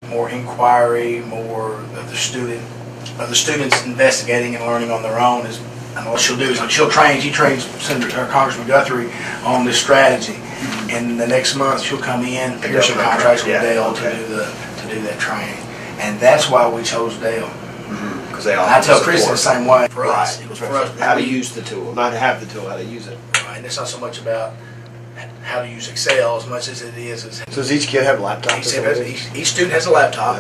more inquiry, more of the students investigating and learning on their own. And what she'll do is she trains Senator Congressman Guthrie on this strategy, and the next month she'll come in, Pearson contracts with Dale to do that training, and that's why we chose Dale. Because they all. I tell Chris the same way. For us, it was for us how to use the tool, not have the tool, how to use it. Right, and it's not so much about how to use Excel as much as it is. So does each kid have a laptop? Each student has a laptop.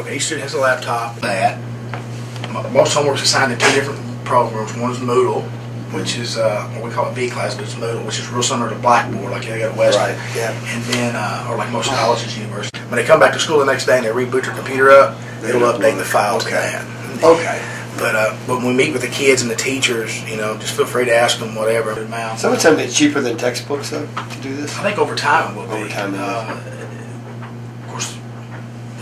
Each student has a laptop. Most homework's assigned in 2 different programs. One is Moodle, which is what we call it V-class, but it's Moodle, which is real similar to Blackboard, like they got at Western. Right. Yeah. And then, or like most colleges, universities. When they come back to school the next day and they reboot their computer up, it'll update the files to that. Okay. But when we meet with the kids and the teachers, just feel free to ask them whatever. So it's something cheaper than textbooks, though, to do this? I think over time it will be. Over time, of course,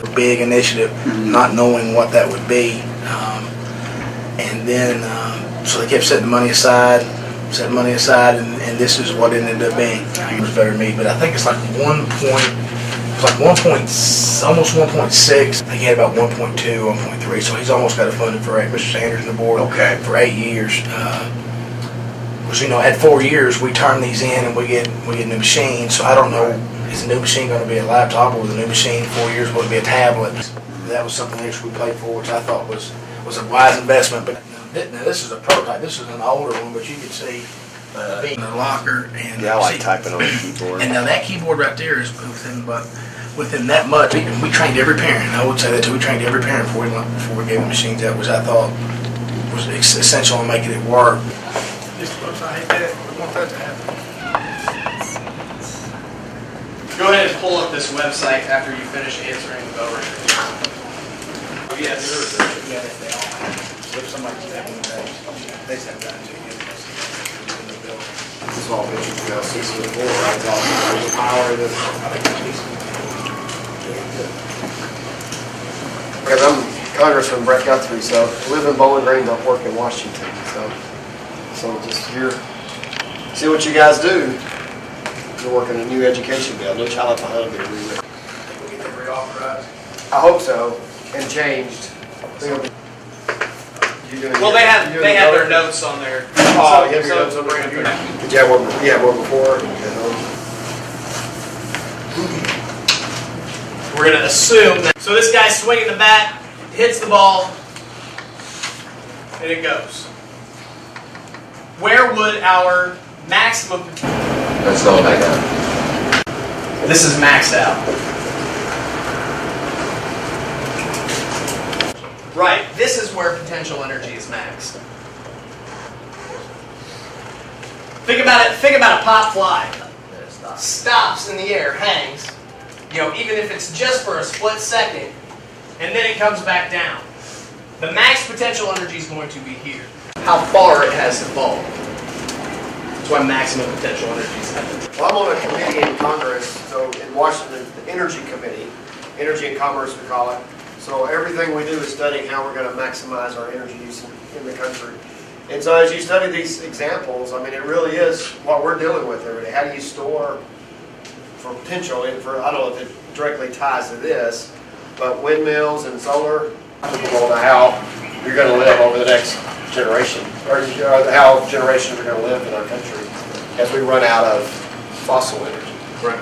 the big initiative, not knowing what that would be, and then so they kept setting the money aside, and this is what it ended up being. It was better than me, but I think it's like almost 1.6. I think he had about 1.2, 1.3, so he's almost got it funded for Mr. Sanders and the board for 8 years. Because at 4 years we turn these in and we get new machines. So I don't know, is the new machine going to be a laptop, or the new machine in 4 years will it be a tablet? That was something extra we paid for, which I thought was a wise investment. But now this is a prototype. This is an older one, but you can see being in the locker. And I like typing on the keyboard. And now that keyboard right there is within that much. We trained every parent. I would say that too. We trained every parent before we gave the machines out, which I thought was essential in making it work. I hate that. We want that to happen. Go ahead and pull up this website after you finish answering the bell ring. Yes. Yeah, they all have. If somebody's having one day, they send that to you. This is all pictures we got 6 foot 4, right? It's all the power of this. Because I'm Congressman Brett Guthrie, so I live in Bowling Green, don't work in Washington. So just here, see what you guys do. You're working a new education bill. No Child Left Behind will be rewritten. We'll get that reauthorized. I hope so, and changed. Well, they have their notes on there. Oh, you have your notes on the computer? Did you have one before? We're going to assume that. So this guy's swinging the bat, hits the ball, and it goes. Where would our maximum... Let's slow it back down. This is maxed out. Right, this is where potential energy is maxed. Think about a pop fly. Stops in the air, hangs, even if it's just for a split second, and then it comes back down. The max potential energy is going to be here. How far it has to fall. That's why maximum potential energy is headed. Well, I'm on a committee in Congress, so in Washington, the Energy Committee, Energy and Commerce we call it. So everything we do is studying how we're going to maximize our energy use in the country. And so as you study these examples, I mean, it really is what we're dealing with every day. How do you store for potential, I don't know if it directly ties to this, but windmills and solar, people on how you're going to live over the next generation, or how generations are going to live in our country as we run out of fossil energy. Right.